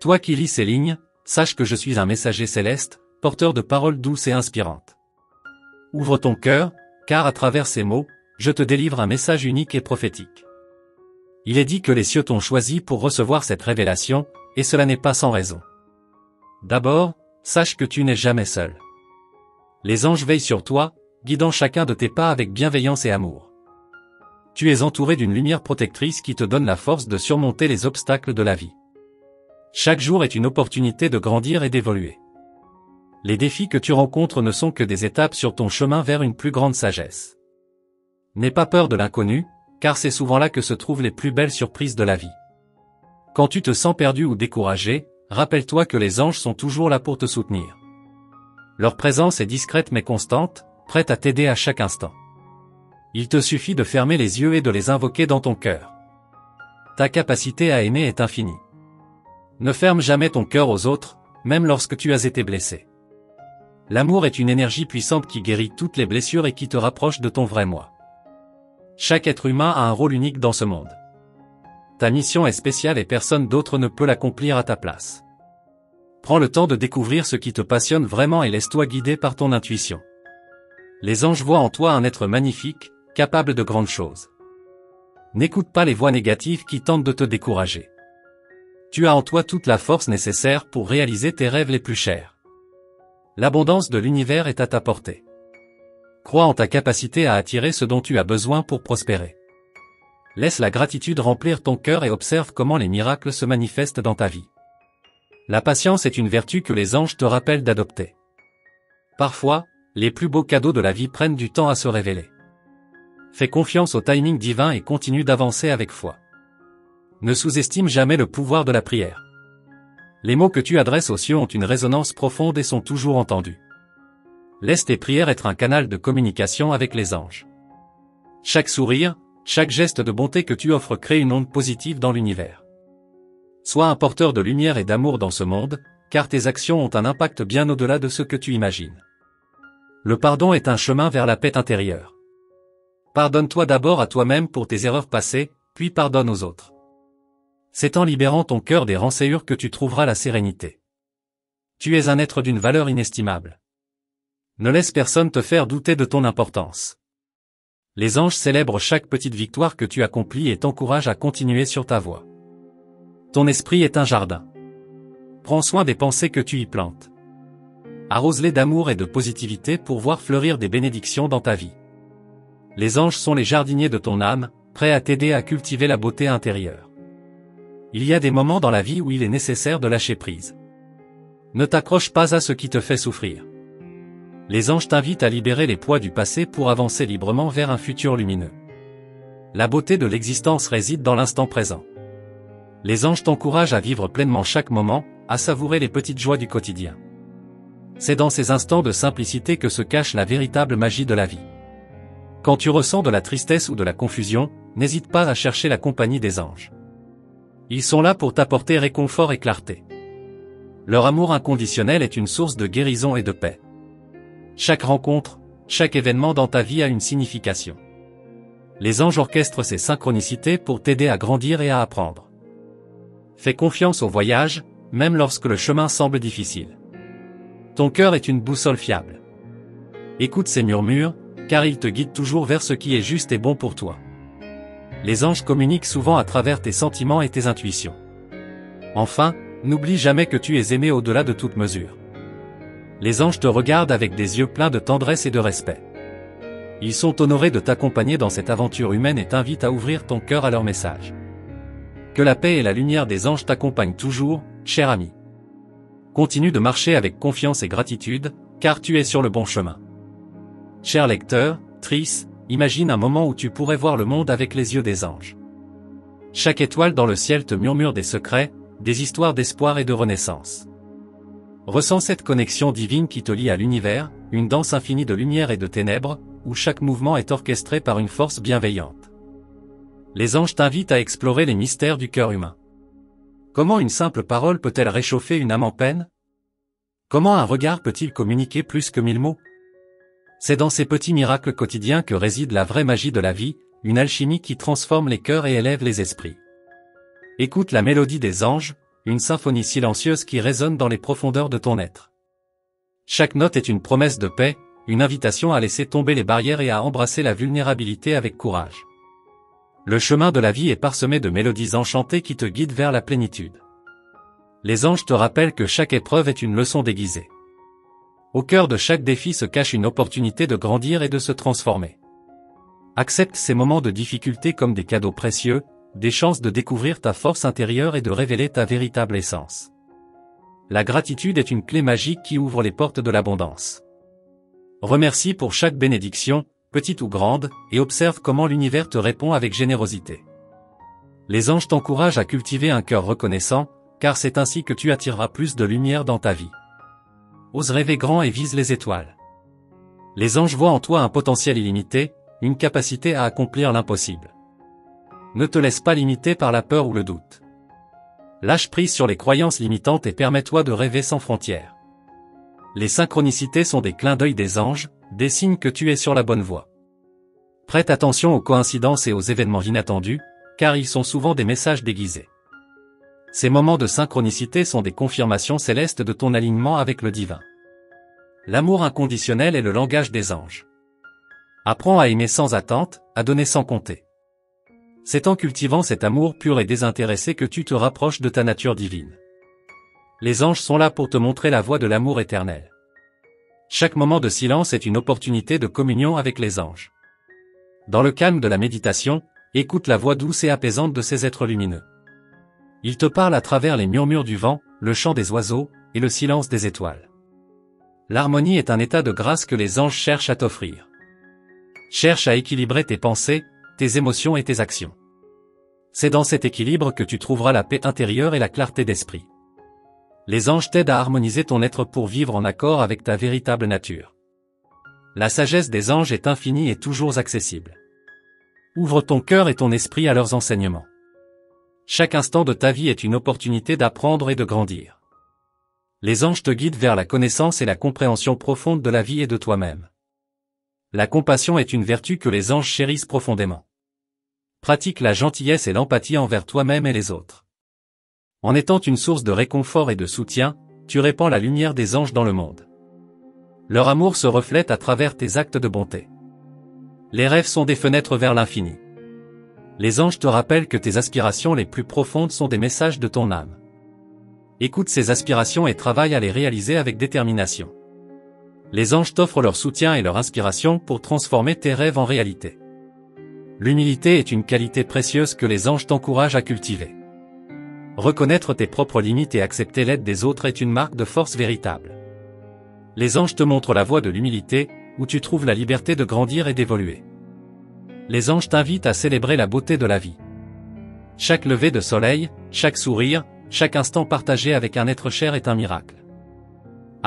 Toi qui lis ces lignes, sache que je suis un messager céleste, porteur de paroles douces et inspirantes. Ouvre ton cœur, car à travers ces mots, je te délivre un message unique et prophétique. Il est dit que les cieux t'ont choisi pour recevoir cette révélation, et cela n'est pas sans raison. D'abord, sache que tu n'es jamais seul. Les anges veillent sur toi, guidant chacun de tes pas avec bienveillance et amour. Tu es entouré d'une lumière protectrice qui te donne la force de surmonter les obstacles de la vie. Chaque jour est une opportunité de grandir et d'évoluer. Les défis que tu rencontres ne sont que des étapes sur ton chemin vers une plus grande sagesse. N'aie pas peur de l'inconnu, car c'est souvent là que se trouvent les plus belles surprises de la vie. Quand tu te sens perdu ou découragé, rappelle-toi que les anges sont toujours là pour te soutenir. Leur présence est discrète mais constante, prête à t'aider à chaque instant. Il te suffit de fermer les yeux et de les invoquer dans ton cœur. Ta capacité à aimer est infinie. Ne ferme jamais ton cœur aux autres, même lorsque tu as été blessé. L'amour est une énergie puissante qui guérit toutes les blessures et qui te rapproche de ton vrai moi. Chaque être humain a un rôle unique dans ce monde. Ta mission est spéciale et personne d'autre ne peut l'accomplir à ta place. Prends le temps de découvrir ce qui te passionne vraiment et laisse-toi guider par ton intuition. Les anges voient en toi un être magnifique, capable de grandes choses. N'écoute pas les voix négatives qui tentent de te décourager. Tu as en toi toute la force nécessaire pour réaliser tes rêves les plus chers. L'abondance de l'univers est à ta portée. Crois en ta capacité à attirer ce dont tu as besoin pour prospérer. Laisse la gratitude remplir ton cœur et observe comment les miracles se manifestent dans ta vie. La patience est une vertu que les anges te rappellent d'adopter. Parfois, les plus beaux cadeaux de la vie prennent du temps à se révéler. Fais confiance au timing divin et continue d'avancer avec foi. Ne sous-estime jamais le pouvoir de la prière. Les mots que tu adresses aux cieux ont une résonance profonde et sont toujours entendus. Laisse tes prières être un canal de communication avec les anges. Chaque sourire, chaque geste de bonté que tu offres crée une onde positive dans l'univers. Sois un porteur de lumière et d'amour dans ce monde, car tes actions ont un impact bien au-delà de ce que tu imagines. Le pardon est un chemin vers la paix intérieure. Pardonne-toi d'abord à toi-même pour tes erreurs passées, puis pardonne aux autres. C'est en libérant ton cœur des rancœurs que tu trouveras la sérénité. Tu es un être d'une valeur inestimable. Ne laisse personne te faire douter de ton importance. Les anges célèbrent chaque petite victoire que tu accomplis et t'encouragent à continuer sur ta voie. Ton esprit est un jardin. Prends soin des pensées que tu y plantes. Arrose-les d'amour et de positivité pour voir fleurir des bénédictions dans ta vie. Les anges sont les jardiniers de ton âme, prêts à t'aider à cultiver la beauté intérieure. Il y a des moments dans la vie où il est nécessaire de lâcher prise. Ne t'accroche pas à ce qui te fait souffrir. Les anges t'invitent à libérer les poids du passé pour avancer librement vers un futur lumineux. La beauté de l'existence réside dans l'instant présent. Les anges t'encouragent à vivre pleinement chaque moment, à savourer les petites joies du quotidien. C'est dans ces instants de simplicité que se cache la véritable magie de la vie. Quand tu ressens de la tristesse ou de la confusion, n'hésite pas à chercher la compagnie des anges. Ils sont là pour t'apporter réconfort et clarté. Leur amour inconditionnel est une source de guérison et de paix. Chaque rencontre, chaque événement dans ta vie a une signification. Les anges orchestrent ces synchronicités pour t'aider à grandir et à apprendre. Fais confiance au voyage, même lorsque le chemin semble difficile. Ton cœur est une boussole fiable. Écoute ces murmures, car ils te guident toujours vers ce qui est juste et bon pour toi. Les anges communiquent souvent à travers tes sentiments et tes intuitions. Enfin, n'oublie jamais que tu es aimé au-delà de toute mesure. Les anges te regardent avec des yeux pleins de tendresse et de respect. Ils sont honorés de t'accompagner dans cette aventure humaine et t'invitent à ouvrir ton cœur à leur message. Que la paix et la lumière des anges t'accompagnent toujours, cher ami. Continue de marcher avec confiance et gratitude, car tu es sur le bon chemin. Cher lecteur, Tris, imagine un moment où tu pourrais voir le monde avec les yeux des anges. Chaque étoile dans le ciel te murmure des secrets, des histoires d'espoir et de renaissance. Ressens cette connexion divine qui te lie à l'univers, une danse infinie de lumière et de ténèbres, où chaque mouvement est orchestré par une force bienveillante. Les anges t'invitent à explorer les mystères du cœur humain. Comment une simple parole peut-elle réchauffer une âme en peine? Comment un regard peut-il communiquer plus que 1000 mots? C'est dans ces petits miracles quotidiens que réside la vraie magie de la vie, une alchimie qui transforme les cœurs et élève les esprits. Écoute la mélodie des anges, une symphonie silencieuse qui résonne dans les profondeurs de ton être. Chaque note est une promesse de paix, une invitation à laisser tomber les barrières et à embrasser la vulnérabilité avec courage. Le chemin de la vie est parsemé de mélodies enchantées qui te guident vers la plénitude. Les anges te rappellent que chaque épreuve est une leçon déguisée. Au cœur de chaque défi se cache une opportunité de grandir et de se transformer. Accepte ces moments de difficulté comme des cadeaux précieux, des chances de découvrir ta force intérieure et de révéler ta véritable essence. La gratitude est une clé magique qui ouvre les portes de l'abondance. Remercie pour chaque bénédiction, petite ou grande, et observe comment l'univers te répond avec générosité. Les anges t'encouragent à cultiver un cœur reconnaissant, car c'est ainsi que tu attireras plus de lumière dans ta vie. Ose rêver grand et vise les étoiles. Les anges voient en toi un potentiel illimité, une capacité à accomplir l'impossible. Ne te laisse pas limiter par la peur ou le doute. Lâche prise sur les croyances limitantes et permets-toi de rêver sans frontières. Les synchronicités sont des clins d'œil des anges, des signes que tu es sur la bonne voie. Prête attention aux coïncidences et aux événements inattendus, car ils sont souvent des messages déguisés. Ces moments de synchronicité sont des confirmations célestes de ton alignement avec le divin. L'amour inconditionnel est le langage des anges. Apprends à aimer sans attente, à donner sans compter. C'est en cultivant cet amour pur et désintéressé que tu te rapproches de ta nature divine. Les anges sont là pour te montrer la voie de l'amour éternel. Chaque moment de silence est une opportunité de communion avec les anges. Dans le calme de la méditation, écoute la voix douce et apaisante de ces êtres lumineux. Ils te parlent à travers les murmures du vent, le chant des oiseaux, et le silence des étoiles. L'harmonie est un état de grâce que les anges cherchent à t'offrir. Cherche à équilibrer tes pensées, tes émotions et tes actions. C'est dans cet équilibre que tu trouveras la paix intérieure et la clarté d'esprit. Les anges t'aident à harmoniser ton être pour vivre en accord avec ta véritable nature. La sagesse des anges est infinie et toujours accessible. Ouvre ton cœur et ton esprit à leurs enseignements. Chaque instant de ta vie est une opportunité d'apprendre et de grandir. Les anges te guident vers la connaissance et la compréhension profonde de la vie et de toi-même. La compassion est une vertu que les anges chérissent profondément. Pratique la gentillesse et l'empathie envers toi-même et les autres. En étant une source de réconfort et de soutien, tu répands la lumière des anges dans le monde. Leur amour se reflète à travers tes actes de bonté. Les rêves sont des fenêtres vers l'infini. Les anges te rappellent que tes aspirations les plus profondes sont des messages de ton âme. Écoute ces aspirations et travaille à les réaliser avec détermination. Les anges t'offrent leur soutien et leur inspiration pour transformer tes rêves en réalité. L'humilité est une qualité précieuse que les anges t'encouragent à cultiver. Reconnaître tes propres limites et accepter l'aide des autres est une marque de force véritable. Les anges te montrent la voie de l'humilité, où tu trouves la liberté de grandir et d'évoluer. Les anges t'invitent à célébrer la beauté de la vie. Chaque lever de soleil, chaque sourire, chaque instant partagé avec un être cher est un miracle.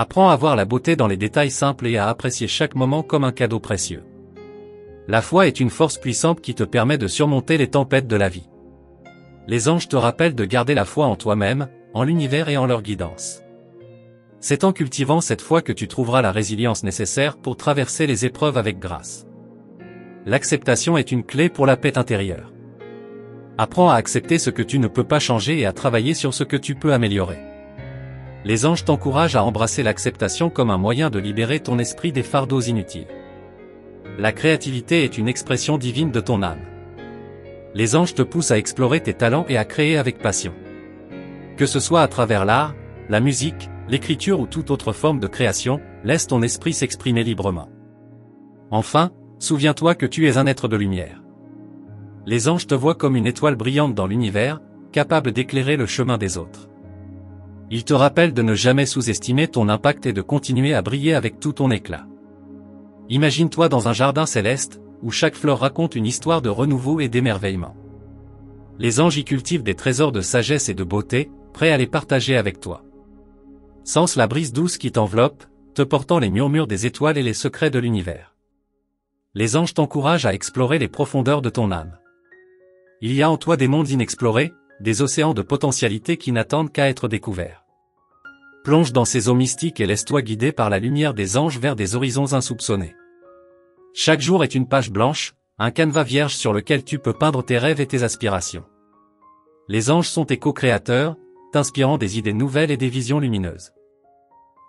Apprends à voir la beauté dans les détails simples et à apprécier chaque moment comme un cadeau précieux. La foi est une force puissante qui te permet de surmonter les tempêtes de la vie. Les anges te rappellent de garder la foi en toi-même, en l'univers et en leur guidance. C'est en cultivant cette foi que tu trouveras la résilience nécessaire pour traverser les épreuves avec grâce. L'acceptation est une clé pour la paix intérieure. Apprends à accepter ce que tu ne peux pas changer et à travailler sur ce que tu peux améliorer. Les anges t'encouragent à embrasser l'acceptation comme un moyen de libérer ton esprit des fardeaux inutiles. La créativité est une expression divine de ton âme. Les anges te poussent à explorer tes talents et à créer avec passion. Que ce soit à travers l'art, la musique, l'écriture ou toute autre forme de création, laisse ton esprit s'exprimer librement. Enfin, souviens-toi que tu es un être de lumière. Les anges te voient comme une étoile brillante dans l'univers, capable d'éclairer le chemin des autres. Ils te rappellent de ne jamais sous-estimer ton impact et de continuer à briller avec tout ton éclat. Imagine-toi dans un jardin céleste, où chaque fleur raconte une histoire de renouveau et d'émerveillement. Les anges y cultivent des trésors de sagesse et de beauté, prêts à les partager avec toi. Sens la brise douce qui t'enveloppe, te portant les murmures des étoiles et les secrets de l'univers. Les anges t'encouragent à explorer les profondeurs de ton âme. Il y a en toi des mondes inexplorés, des océans de potentialités qui n'attendent qu'à être découverts. Plonge dans ces eaux mystiques et laisse-toi guider par la lumière des anges vers des horizons insoupçonnés. Chaque jour est une page blanche, un canevas vierge sur lequel tu peux peindre tes rêves et tes aspirations. Les anges sont tes co-créateurs, t'inspirant des idées nouvelles et des visions lumineuses.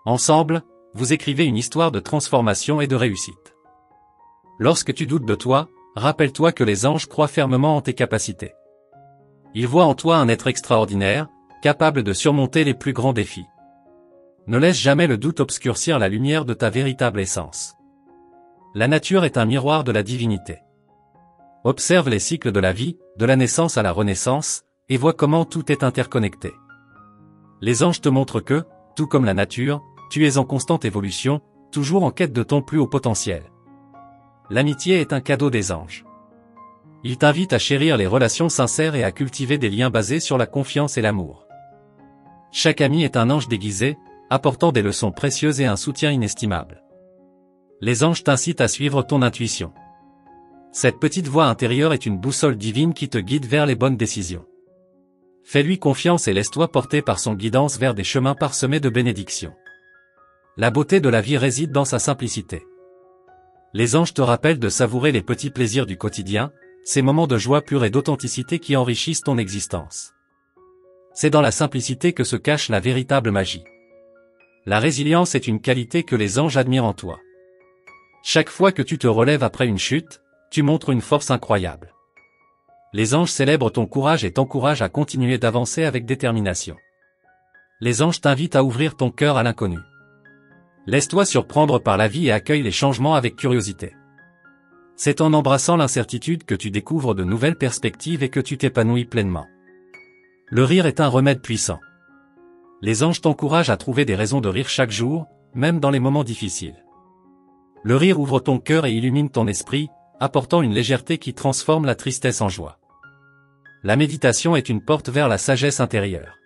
Ensemble, vous écrivez une histoire de transformation et de réussite. Lorsque tu doutes de toi, rappelle-toi que les anges croient fermement en tes capacités. Ils voient en toi un être extraordinaire, capable de surmonter les plus grands défis. Ne laisse jamais le doute obscurcir la lumière de ta véritable essence. La nature est un miroir de la divinité. Observe les cycles de la vie, de la naissance à la renaissance, et vois comment tout est interconnecté. Les anges te montrent que, tout comme la nature, tu es en constante évolution, toujours en quête de ton plus haut potentiel. L'amitié est un cadeau des anges. Ils t'invitent à chérir les relations sincères et à cultiver des liens basés sur la confiance et l'amour. Chaque ami est un ange déguisé, apportant des leçons précieuses et un soutien inestimable. Les anges t'incitent à suivre ton intuition. Cette petite voix intérieure est une boussole divine qui te guide vers les bonnes décisions. Fais-lui confiance et laisse-toi porter par son guidance vers des chemins parsemés de bénédictions. La beauté de la vie réside dans sa simplicité. Les anges te rappellent de savourer les petits plaisirs du quotidien, ces moments de joie pure et d'authenticité qui enrichissent ton existence. C'est dans la simplicité que se cache la véritable magie. La résilience est une qualité que les anges admirent en toi. Chaque fois que tu te relèves après une chute, tu montres une force incroyable. Les anges célèbrent ton courage et t'encouragent à continuer d'avancer avec détermination. Les anges t'invitent à ouvrir ton cœur à l'inconnu. Laisse-toi surprendre par la vie et accueille les changements avec curiosité. C'est en embrassant l'incertitude que tu découvres de nouvelles perspectives et que tu t'épanouis pleinement. Le rire est un remède puissant. Les anges t'encouragent à trouver des raisons de rire chaque jour, même dans les moments difficiles. Le rire ouvre ton cœur et illumine ton esprit, apportant une légèreté qui transforme la tristesse en joie. La méditation est une porte vers la sagesse intérieure.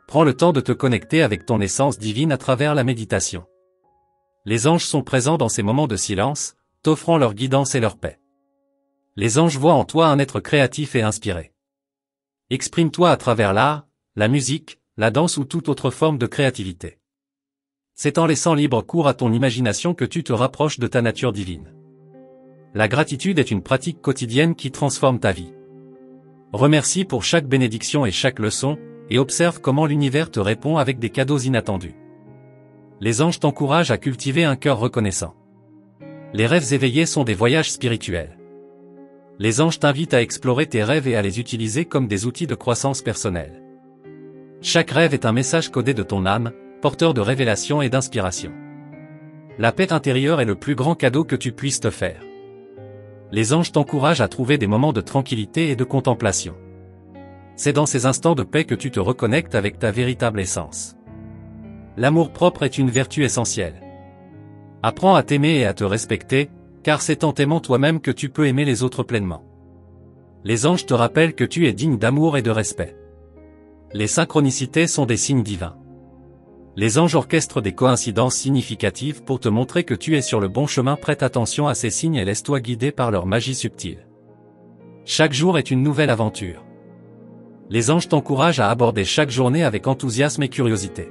Prends le temps de te connecter avec ton essence divine à travers la méditation. Les anges sont présents dans ces moments de silence, t'offrant leur guidance et leur paix. Les anges voient en toi un être créatif et inspiré. Exprime-toi à travers l'art, la musique, la danse ou toute autre forme de créativité. C'est en laissant libre cours à ton imagination que tu te rapproches de ta nature divine. La gratitude est une pratique quotidienne qui transforme ta vie. Remercie pour chaque bénédiction et chaque leçon, et observe comment l'univers te répond avec des cadeaux inattendus. Les anges t'encouragent à cultiver un cœur reconnaissant. Les rêves éveillés sont des voyages spirituels. Les anges t'invitent à explorer tes rêves et à les utiliser comme des outils de croissance personnelle. Chaque rêve est un message codé de ton âme, porteur de révélation et d'inspiration. La paix intérieure est le plus grand cadeau que tu puisses te faire. Les anges t'encouragent à trouver des moments de tranquillité et de contemplation. C'est dans ces instants de paix que tu te reconnectes avec ta véritable essence. L'amour-propre est une vertu essentielle. Apprends à t'aimer et à te respecter, car c'est en t'aimant toi-même que tu peux aimer les autres pleinement. Les anges te rappellent que tu es digne d'amour et de respect. Les synchronicités sont des signes divins. Les anges orchestrent des coïncidences significatives pour te montrer que tu es sur le bon chemin. Prête attention à ces signes et laisse-toi guider par leur magie subtile. Chaque jour est une nouvelle aventure. Les anges t'encouragent à aborder chaque journée avec enthousiasme et curiosité.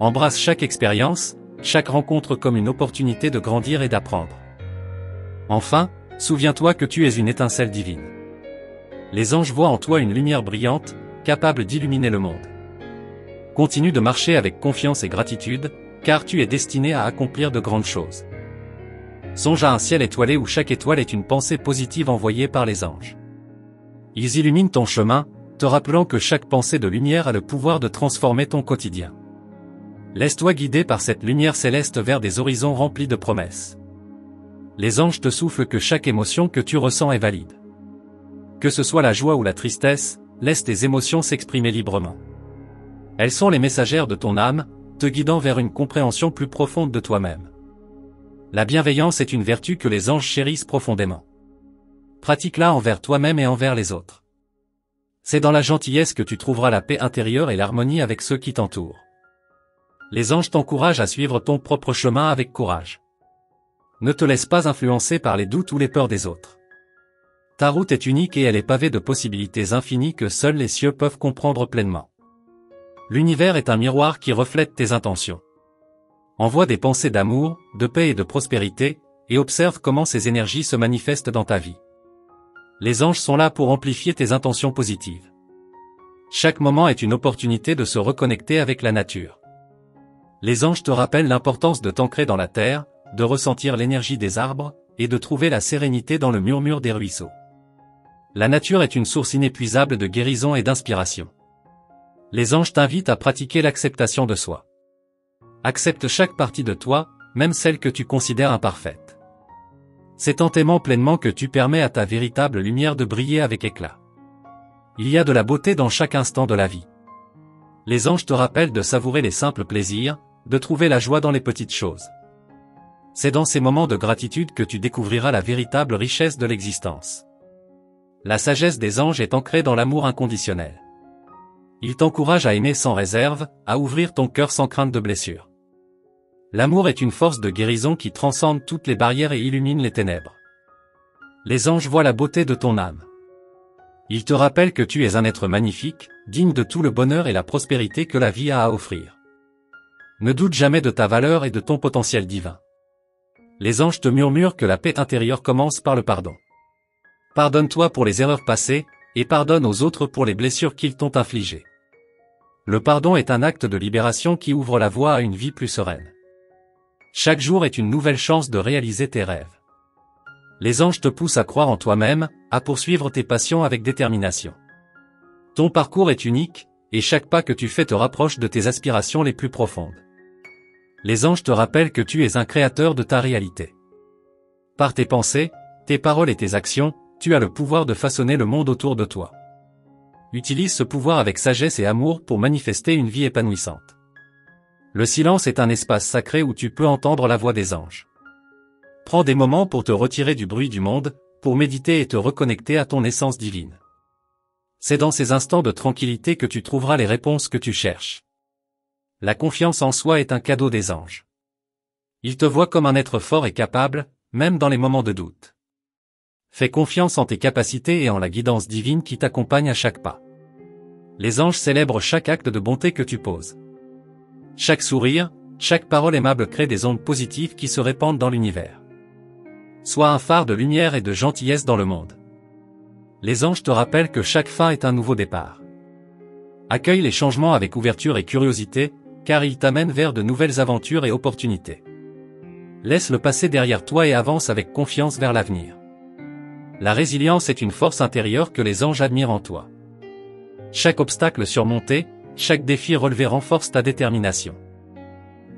Embrasse chaque expérience, chaque rencontre comme une opportunité de grandir et d'apprendre. Enfin, souviens-toi que tu es une étincelle divine. Les anges voient en toi une lumière brillante, capable d'illuminer le monde. Continue de marcher avec confiance et gratitude, car tu es destiné à accomplir de grandes choses. Songe à un ciel étoilé où chaque étoile est une pensée positive envoyée par les anges. Ils illuminent ton chemin, te rappelant que chaque pensée de lumière a le pouvoir de transformer ton quotidien. Laisse-toi guider par cette lumière céleste vers des horizons remplis de promesses. Les anges te soufflent que chaque émotion que tu ressens est valide. Que ce soit la joie ou la tristesse, laisse tes émotions s'exprimer librement. Elles sont les messagères de ton âme, te guidant vers une compréhension plus profonde de toi-même. La bienveillance est une vertu que les anges chérissent profondément. Pratique-la envers toi-même et envers les autres. C'est dans la gentillesse que tu trouveras la paix intérieure et l'harmonie avec ceux qui t'entourent. Les anges t'encouragent à suivre ton propre chemin avec courage. Ne te laisse pas influencer par les doutes ou les peurs des autres. Ta route est unique et elle est pavée de possibilités infinies que seuls les cieux peuvent comprendre pleinement. L'univers est un miroir qui reflète tes intentions. Envoie des pensées d'amour, de paix et de prospérité, et observe comment ces énergies se manifestent dans ta vie. Les anges sont là pour amplifier tes intentions positives. Chaque moment est une opportunité de se reconnecter avec la nature. Les anges te rappellent l'importance de t'ancrer dans la terre, de ressentir l'énergie des arbres, et de trouver la sérénité dans le murmure des ruisseaux. La nature est une source inépuisable de guérison et d'inspiration. Les anges t'invitent à pratiquer l'acceptation de soi. Accepte chaque partie de toi, même celle que tu considères imparfaite. C'est en t'aimant pleinement que tu permets à ta véritable lumière de briller avec éclat. Il y a de la beauté dans chaque instant de la vie. Les anges te rappellent de savourer les simples plaisirs, de trouver la joie dans les petites choses. C'est dans ces moments de gratitude que tu découvriras la véritable richesse de l'existence. La sagesse des anges est ancrée dans l'amour inconditionnel. Ils t'encouragent à aimer sans réserve, à ouvrir ton cœur sans crainte de blessure. L'amour est une force de guérison qui transcende toutes les barrières et illumine les ténèbres. Les anges voient la beauté de ton âme. Ils te rappellent que tu es un être magnifique, digne de tout le bonheur et la prospérité que la vie a à offrir. Ne doute jamais de ta valeur et de ton potentiel divin. Les anges te murmurent que la paix intérieure commence par le pardon. Pardonne-toi pour les erreurs passées, et pardonne aux autres pour les blessures qu'ils t'ont infligées. Le pardon est un acte de libération qui ouvre la voie à une vie plus sereine. Chaque jour est une nouvelle chance de réaliser tes rêves. Les anges te poussent à croire en toi-même, à poursuivre tes passions avec détermination. Ton parcours est unique, et chaque pas que tu fais te rapproche de tes aspirations les plus profondes. Les anges te rappellent que tu es un créateur de ta réalité. Par tes pensées, tes paroles et tes actions, tu as le pouvoir de façonner le monde autour de toi. Utilise ce pouvoir avec sagesse et amour pour manifester une vie épanouissante. Le silence est un espace sacré où tu peux entendre la voix des anges. Prends des moments pour te retirer du bruit du monde, pour méditer et te reconnecter à ton essence divine. C'est dans ces instants de tranquillité que tu trouveras les réponses que tu cherches. La confiance en soi est un cadeau des anges. Ils te voient comme un être fort et capable, même dans les moments de doute. Fais confiance en tes capacités et en la guidance divine qui t'accompagne à chaque pas. Les anges célèbrent chaque acte de bonté que tu poses. Chaque sourire, chaque parole aimable crée des ondes positives qui se répandent dans l'univers. Sois un phare de lumière et de gentillesse dans le monde. Les anges te rappellent que chaque fin est un nouveau départ. Accueille les changements avec ouverture et curiosité, car ils t'amènent vers de nouvelles aventures et opportunités. Laisse le passé derrière toi et avance avec confiance vers l'avenir. La résilience est une force intérieure que les anges admirent en toi. Chaque obstacle surmonté, chaque défi relevé renforce ta détermination.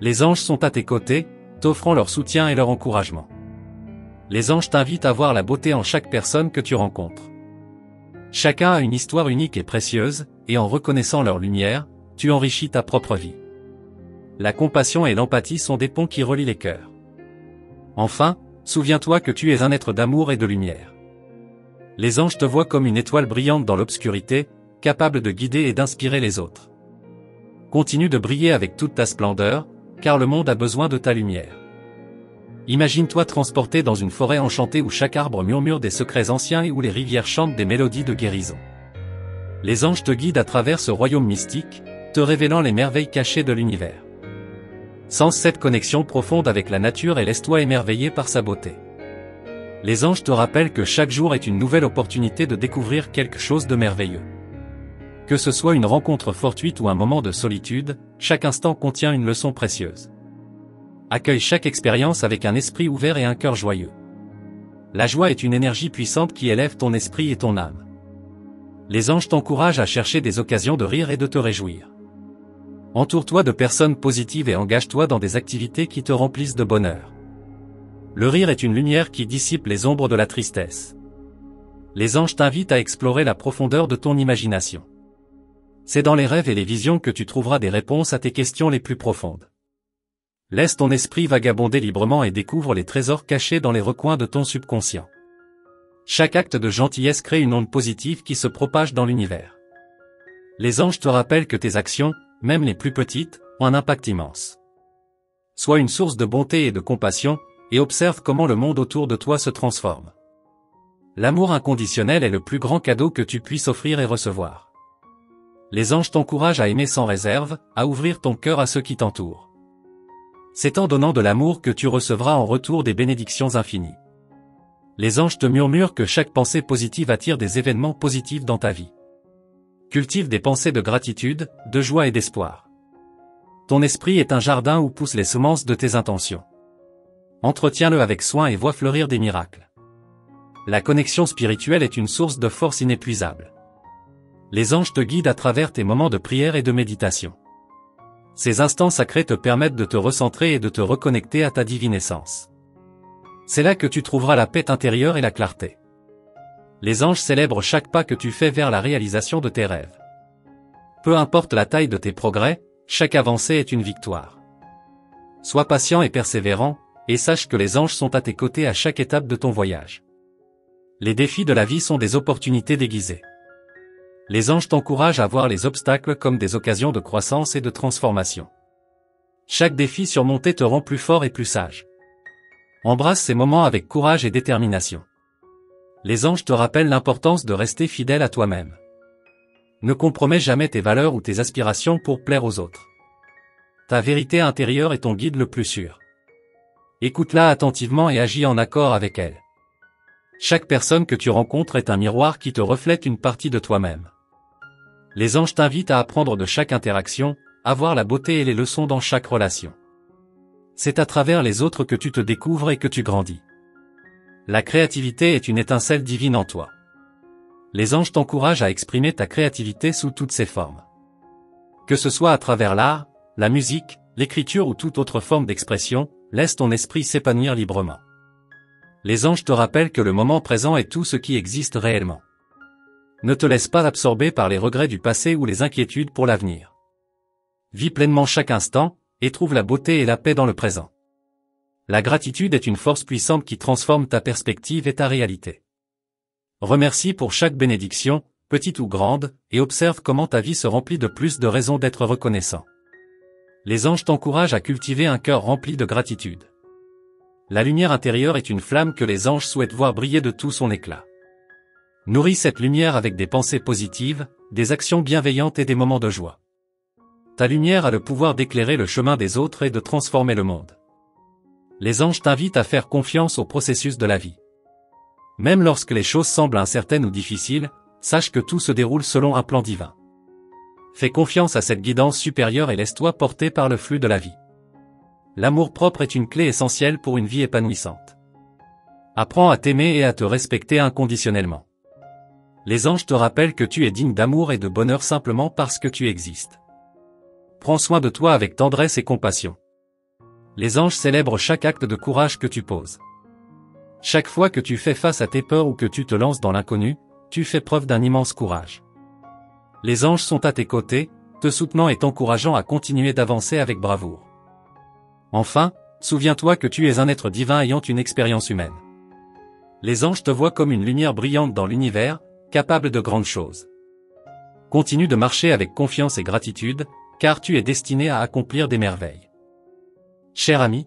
Les anges sont à tes côtés, t'offrant leur soutien et leur encouragement. Les anges t'invitent à voir la beauté en chaque personne que tu rencontres. Chacun a une histoire unique et précieuse, et en reconnaissant leur lumière, tu enrichis ta propre vie. La compassion et l'empathie sont des ponts qui relient les cœurs. Enfin, souviens-toi que tu es un être d'amour et de lumière. Les anges te voient comme une étoile brillante dans l'obscurité, capable de guider et d'inspirer les autres. Continue de briller avec toute ta splendeur, car le monde a besoin de ta lumière. Imagine-toi transporté dans une forêt enchantée où chaque arbre murmure des secrets anciens et où les rivières chantent des mélodies de guérison. Les anges te guident à travers ce royaume mystique, te révélant les merveilles cachées de l'univers. Sens cette connexion profonde avec la nature et laisse-toi émerveiller par sa beauté. Les anges te rappellent que chaque jour est une nouvelle opportunité de découvrir quelque chose de merveilleux. Que ce soit une rencontre fortuite ou un moment de solitude, chaque instant contient une leçon précieuse. Accueille chaque expérience avec un esprit ouvert et un cœur joyeux. La joie est une énergie puissante qui élève ton esprit et ton âme. Les anges t'encouragent à chercher des occasions de rire et de te réjouir. Entoure-toi de personnes positives et engage-toi dans des activités qui te remplissent de bonheur. Le rire est une lumière qui dissipe les ombres de la tristesse. Les anges t'invitent à explorer la profondeur de ton imagination. C'est dans les rêves et les visions que tu trouveras des réponses à tes questions les plus profondes. Laisse ton esprit vagabonder librement et découvre les trésors cachés dans les recoins de ton subconscient. Chaque acte de gentillesse crée une onde positive qui se propage dans l'univers. Les anges te rappellent que tes actions, même les plus petites, ont un impact immense. Sois une source de bonté et de compassion, et observe comment le monde autour de toi se transforme. L'amour inconditionnel est le plus grand cadeau que tu puisses offrir et recevoir. Les anges t'encouragent à aimer sans réserve, à ouvrir ton cœur à ceux qui t'entourent. C'est en donnant de l'amour que tu recevras en retour des bénédictions infinies. Les anges te murmurent que chaque pensée positive attire des événements positifs dans ta vie. Cultive des pensées de gratitude, de joie et d'espoir. Ton esprit est un jardin où poussent les semences de tes intentions. Entretiens-le avec soin et vois fleurir des miracles. La connexion spirituelle est une source de force inépuisable. Les anges te guident à travers tes moments de prière et de méditation. Ces instants sacrés te permettent de te recentrer et de te reconnecter à ta divine essence. C'est là que tu trouveras la paix intérieure et la clarté. Les anges célèbrent chaque pas que tu fais vers la réalisation de tes rêves. Peu importe la taille de tes progrès, chaque avancée est une victoire. Sois patient et persévérant, et sache que les anges sont à tes côtés à chaque étape de ton voyage. Les défis de la vie sont des opportunités déguisées. Les anges t'encouragent à voir les obstacles comme des occasions de croissance et de transformation. Chaque défi surmonté te rend plus fort et plus sage. Embrasse ces moments avec courage et détermination. Les anges te rappellent l'importance de rester fidèle à toi-même. Ne compromets jamais tes valeurs ou tes aspirations pour plaire aux autres. Ta vérité intérieure est ton guide le plus sûr. Écoute-la attentivement et agis en accord avec elle. Chaque personne que tu rencontres est un miroir qui te reflète une partie de toi-même. Les anges t'invitent à apprendre de chaque interaction, à voir la beauté et les leçons dans chaque relation. C'est à travers les autres que tu te découvres et que tu grandis. La créativité est une étincelle divine en toi. Les anges t'encouragent à exprimer ta créativité sous toutes ses formes. Que ce soit à travers l'art, la musique, l'écriture ou toute autre forme d'expression, laisse ton esprit s'épanouir librement. Les anges te rappellent que le moment présent est tout ce qui existe réellement. Ne te laisse pas absorber par les regrets du passé ou les inquiétudes pour l'avenir. Vis pleinement chaque instant, et trouve la beauté et la paix dans le présent. La gratitude est une force puissante qui transforme ta perspective et ta réalité. Remercie pour chaque bénédiction, petite ou grande, et observe comment ta vie se remplit de plus de raisons d'être reconnaissant. Les anges t'encouragent à cultiver un cœur rempli de gratitude. La lumière intérieure est une flamme que les anges souhaitent voir briller de tout son éclat. Nourris cette lumière avec des pensées positives, des actions bienveillantes et des moments de joie. Ta lumière a le pouvoir d'éclairer le chemin des autres et de transformer le monde. Les anges t'invitent à faire confiance au processus de la vie. Même lorsque les choses semblent incertaines ou difficiles, sache que tout se déroule selon un plan divin. Fais confiance à cette guidance supérieure et laisse-toi porter par le flux de la vie. L'amour-propre est une clé essentielle pour une vie épanouissante. Apprends à t'aimer et à te respecter inconditionnellement. Les anges te rappellent que tu es digne d'amour et de bonheur simplement parce que tu existes. Prends soin de toi avec tendresse et compassion. Les anges célèbrent chaque acte de courage que tu poses. Chaque fois que tu fais face à tes peurs ou que tu te lances dans l'inconnu, tu fais preuve d'un immense courage. Les anges sont à tes côtés, te soutenant et t'encourageant à continuer d'avancer avec bravoure. Enfin, souviens-toi que tu es un être divin ayant une expérience humaine. Les anges te voient comme une lumière brillante dans l'univers, capable de grandes choses. Continue de marcher avec confiance et gratitude, car tu es destiné à accomplir des merveilles. Cher ami,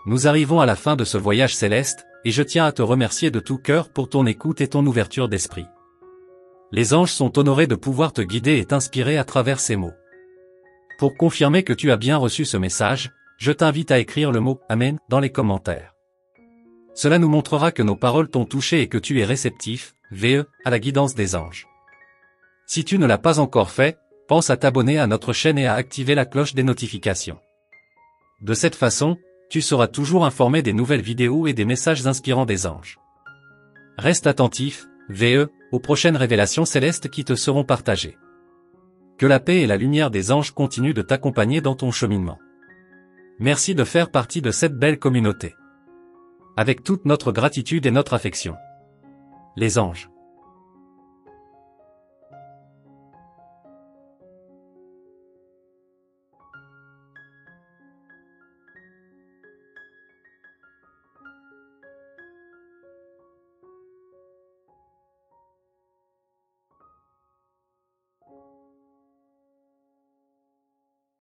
nous arrivons à la fin de ce voyage céleste, et je tiens à te remercier de tout cœur pour ton écoute et ton ouverture d'esprit. Les anges sont honorés de pouvoir te guider et t'inspirer à travers ces mots. Pour confirmer que tu as bien reçu ce message, je t'invite à écrire le mot « Amen » dans les commentaires. Cela nous montrera que nos paroles t'ont touché et que tu es réceptif, à la guidance des anges. Si tu ne l'as pas encore fait, pense à t'abonner à notre chaîne et à activer la cloche des notifications. De cette façon, tu seras toujours informé des nouvelles vidéos et des messages inspirants des anges. Reste attentif, aux prochaines révélations célestes qui te seront partagées. Que la paix et la lumière des anges continuent de t'accompagner dans ton cheminement. Merci de faire partie de cette belle communauté. Avec toute notre gratitude et notre affection. Les anges.